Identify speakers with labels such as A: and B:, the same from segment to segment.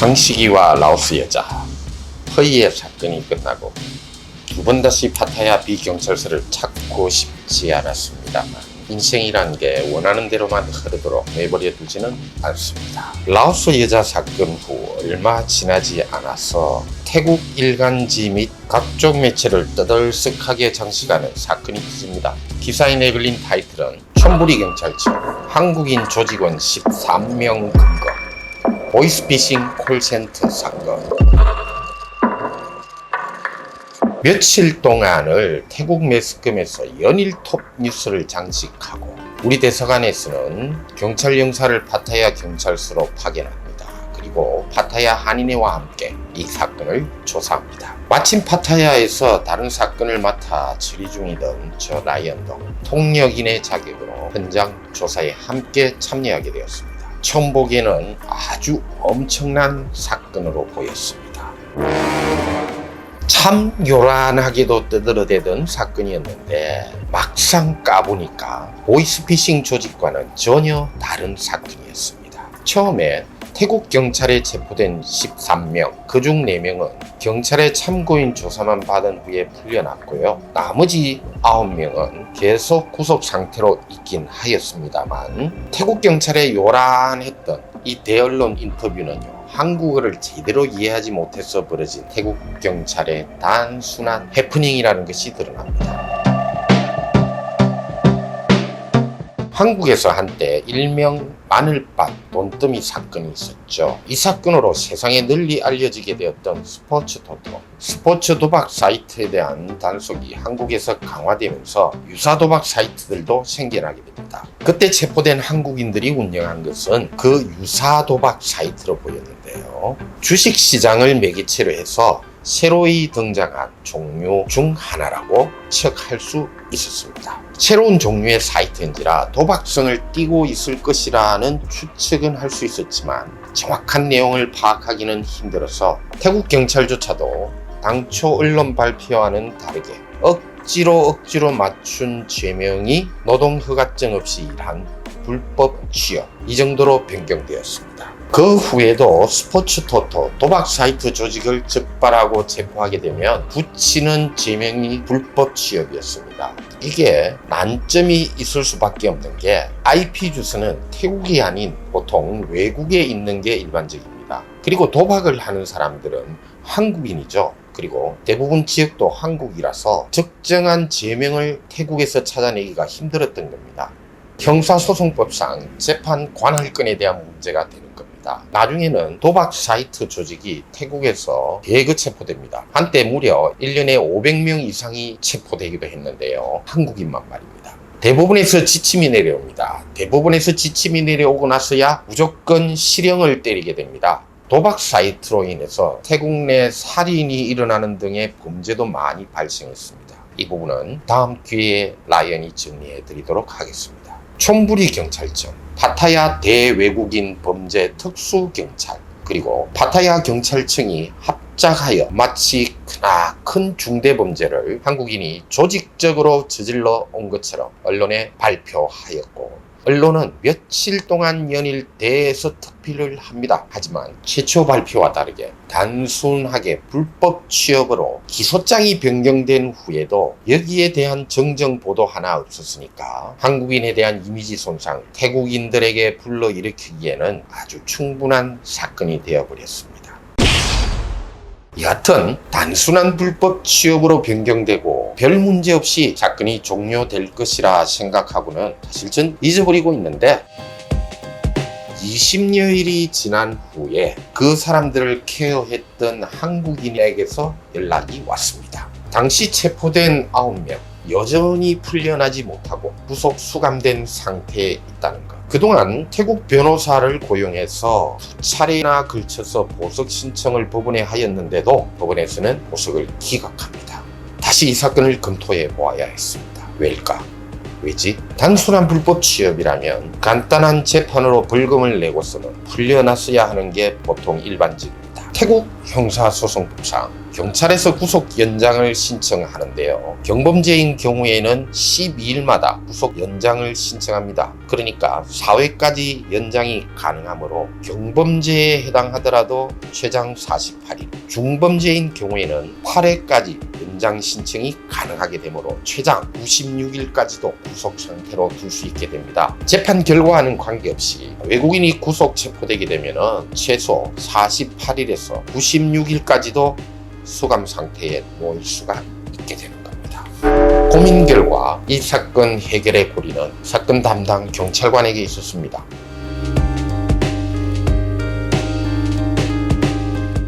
A: 장시기와 라오스 여자 허위의 사건이 끝나고 두 번 다시 파타야 비경찰서를 찾고 싶지 않았습니다만 인생이란 게 원하는 대로만 흐르도록 내버려 두지는 않습니다. 라오스 여자 사건 후 얼마 지나지 않아서 태국 일간지 및 각종 매체를 떠들썩하게 장식하는 사건이 터집니다. 기사에 내걸린 타이틀은 촌부리 경찰청 한국인 조직원 13명 검거 보이스피싱 콜센터 사건. 며칠 동안을 태국 매스컴에서 연일 톱 뉴스를 장식하고 우리 대사관에서는 경찰 영사를 파타야 경찰서로 파견합니다. 그리고 파타야 한인회와 함께 이 사건을 조사합니다. 마침 파타야에서 다른 사건을 맡아 처리 중이던 저 라이언도 통역인의 자격으로 현장 조사에 함께 참여하게 되었습니다. 처음 보기에는 아주 엄청난 사건으로 보였습니다. 참 요란하게도 떠들어대던 사건이었는데 막상 까보니까 보이스피싱 조직과는 전혀 다른 사건이었습니다. 처음에 태국 경찰에 체포된 13명, 그중 4명은 경찰의 참고인 조사만 받은 후에 풀려났고요. 나머지 9명은 계속 구속 상태로 있긴 하였습니다만 태국 경찰의 요란했던 이 대언론 인터뷰는요, 한국어를 제대로 이해하지 못해서 벌어진 태국 경찰의 단순한 해프닝이라는 것이 드러납니다. 한국에서 한때 일명 마늘밭 돈더미 사건이 있었죠. 이 사건으로 세상에 널리 알려지게 되었던 스포츠토토, 스포츠 도박 사이트에 대한 단속이 한국에서 강화되면서 유사 도박 사이트들도 생겨나게 됩니다. 그때 체포된 한국인들이 운영한 것은 그 유사 도박 사이트로 보였는데요. 주식시장을 매개체로 해서 새로이 등장한 종류 중 하나라고 척할 수 있었습니다. 새로운 종류의 사이트인지라 도박성을 띠고 있을 것이라는 추측은 할 수 있었지만 정확한 내용을 파악하기는 힘들어서 태국 경찰조차도 당초 언론 발표와는 다르게 억지로 맞춘 죄명이 노동허가증 없이 일한 불법 취업, 이 정도로 변경되었습니다. 그 후에도 스포츠토토 도박 사이트 조직을 적발하고 체포하게 되면 붙이는 죄명이 불법 취업이었습니다. 이게 난점이 있을 수밖에 없는 게 IP 주소는 태국이 아닌 보통 외국에 있는 게 일반적입니다. 그리고 도박을 하는 사람들은 한국인이죠. 그리고 대부분 지역도 한국이라서 적정한 죄명을 태국에서 찾아내기가 힘들었던 겁니다. 형사소송법상 재판 관할권에 대한 문제가 되는 겁니다. 나중에는 도박 사이트 조직이 태국에서 대거 체포됩니다. 한때 무려 1년에 500명 이상이 체포되기도 했는데요. 한국인만 말입니다. 대법원에서 지침이 내려옵니다. 대법원에서 지침이 내려오고 나서야 무조건 실형을 때리게 됩니다. 도박 사이트로 인해서 태국 내 살인이 일어나는 등의 범죄도 많이 발생했습니다. 이 부분은 다음 기회에 라이언이 정리해 드리도록 하겠습니다. 촌부리 경찰청, 파타야 대외국인 범죄 특수경찰, 그리고 파타야 경찰청이 합작하여 마치 크나큰 중대범죄를 한국인이 조직적으로 저질러 온 것처럼 언론에 발표하였고, 언론은 며칠 동안 연일 대서특필을 합니다. 하지만 최초 발표와 다르게 단순하게 불법 취업으로 기소장이 변경된 후에도 여기에 대한 정정 보도 하나 없었으니까 한국인에 대한 이미지 손상, 태국인들에게 불러일으키기에는 아주 충분한 사건이 되어버렸습니다. 여하튼 단순한 불법 취업으로 변경되고 별 문제 없이 사건이 종료될 것이라 생각하고는 사실 전 잊어버리고 있는데 20여일이 지난 후에 그 사람들을 케어했던 한국인에게서 연락이 왔습니다. 당시 체포된 9명 여전히 풀려나지 못하고 구속 수감된 상태에 있다는 것. 그동안 태국 변호사를 고용해서 2차례나 걸쳐서 보석 신청을 법원에 하였는데도 법원에서는 보석을 기각합니다. 다시 이 사건을 검토해 보아야 했습니다. 왜일까? 왜지? 단순한 불법 취업이라면 간단한 재판으로 벌금을 내고서는 풀려났어야 하는 게 보통 일반적입니다. 태국 형사소송법상 경찰에서 구속 연장을 신청하는데요. 경범죄인 경우에는 12일마다 구속 연장을 신청합니다. 그러니까 4회까지 연장이 가능하므로 경범죄에 해당하더라도 최장 48일, 중범죄인 경우에는 8회까지 연장 신청이 가능하게 되므로 최장 96일까지도 구속 상태로 둘 수 있게 됩니다. 재판 결과와는 관계없이 외국인이 구속 체포되게 되면 최소 48일에서 96일까지도 수감 상태에 놓일 수가 있게 되는 겁니다. 고민 결과 이 사건 해결의 고리는 사건 담당 경찰관에게 있었습니다.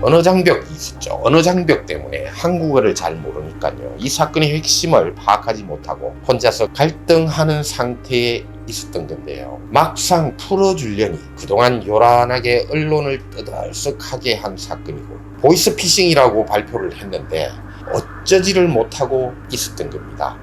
A: 언어장벽이 있었죠. 언어장벽 때문에 한국어를 잘 모르니까요. 이 사건의 핵심을 파악하지 못하고 혼자서 갈등하는 상태에 있었던 건데요. 막상 풀어주려니 그동안 요란하게 언론을 떠들썩하게 한 사건이고 보이스피싱이라고 발표를 했는데 어쩌지를 못하고 있었던 겁니다.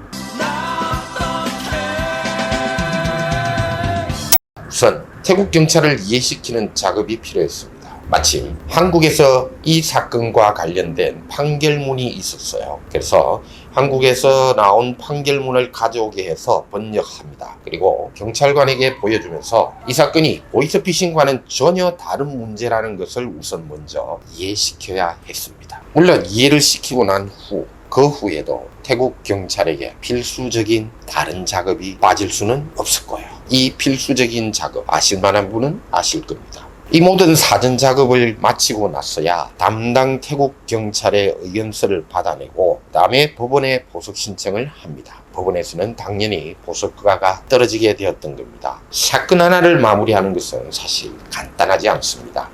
A: 우선 태국 경찰을 이해시키는 작업이 필요했습니다. 마침 한국에서 이 사건과 관련된 판결문이 있었어요. 그래서 한국에서 나온 판결문을 가져오게 해서 번역합니다. 그리고 경찰관에게 보여주면서 이 사건이 보이스피싱과는 전혀 다른 문제라는 것을 우선 먼저 이해시켜야 했습니다. 물론 이해를 시키고 난 후, 그 후에도 태국 경찰에게 필수적인 다른 작업이 빠질 수는 없을 거예요. 이 필수적인 작업 아실 만한 분은 아실 겁니다. 이 모든 사전 작업을 마치고 나서야 담당 태국 경찰의 의견서를 받아내고 그다음에 법원에 보석 신청을 합니다. 법원에서는 당연히 보석가가 떨어지게 되었던 겁니다. 사건 하나를 마무리하는 것은 사실 간단하지 않습니다.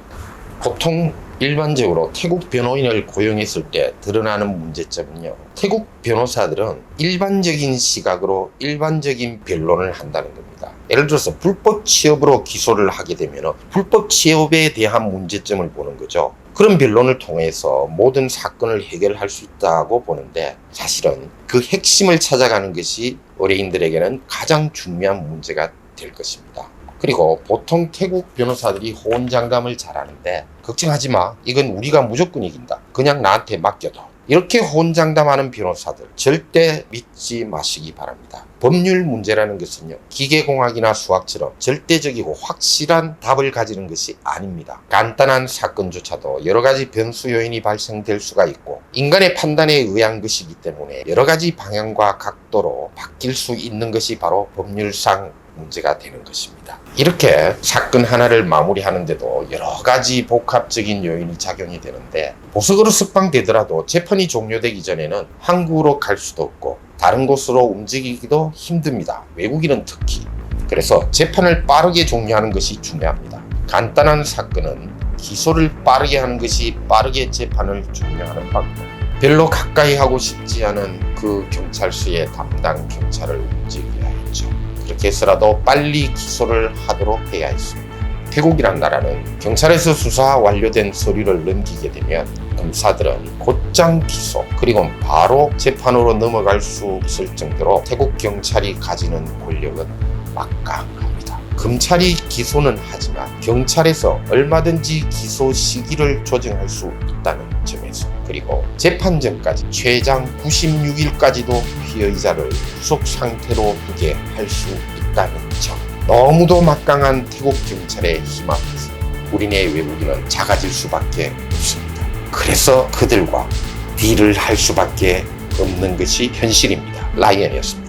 A: 보통 일반적으로 태국 변호인을 고용했을 때 드러나는 문제점은요. 태국 변호사들은 일반적인 시각으로 일반적인 변론을 한다는 겁니다. 예를 들어서 불법 취업으로 기소를 하게 되면 불법 취업에 대한 문제점을 보는 거죠. 그런 변론을 통해서 모든 사건을 해결할 수 있다고 보는데 사실은 그 핵심을 찾아가는 것이 의뢰인들에게는 가장 중요한 문제가 될 것입니다. 그리고 보통 태국 변호사들이 호언장담을 잘하는데 걱정하지 마. 이건 우리가 무조건 이긴다. 그냥 나한테 맡겨둬. 이렇게 호언장담하는 변호사들 절대 믿지 마시기 바랍니다. 법률 문제라는 것은요. 기계공학이나 수학처럼 절대적이고 확실한 답을 가지는 것이 아닙니다. 간단한 사건조차도 여러 가지 변수 요인이 발생될 수가 있고 인간의 판단에 의한 것이기 때문에 여러 가지 방향과 각도로 바뀔 수 있는 것이 바로 법률상 문제가 되는 것입니다. 이렇게 사건 하나를 마무리하는데도 여러 가지 복합적인 요인이 작용이 되는데 보석으로 석방되더라도 재판이 종료되기 전에는 한국으로 갈 수도 없고 다른 곳으로 움직이기도 힘듭니다. 외국인은 특히. 그래서 재판을 빠르게 종료하는 것이 중요합니다. 간단한 사건은 기소를 빠르게 하는 것이 빠르게 재판을 종료하는 방법. 별로 가까이 하고 싶지 않은 그 경찰서의 담당 경찰을 움직여야 했죠. 그렇게 해서라도 빨리 기소를 하도록 해야 했습니다. 태국이란 나라는 경찰에서 수사 완료된 서류를 넘기게 되면 검사들은 곧장 기소 그리고 바로 재판으로 넘어갈 수 있을 정도로 태국 경찰이 가지는 권력은 막강합니다. 검찰이 기소는 하지만 경찰에서 얼마든지 기소 시기를 조정할 수 있다는 점에서 그리고 재판 전까지 최장 96일까지도 피의자를 구속 상태로 두게 할 수 있다는 점. 너무도 막강한 태국 경찰의 힘 앞에서 우리네 외국인은 작아질 수밖에 없습니다. 그래서 그들과 딜을 할 수밖에 없는 것이 현실입니다. 라이언이었습니다.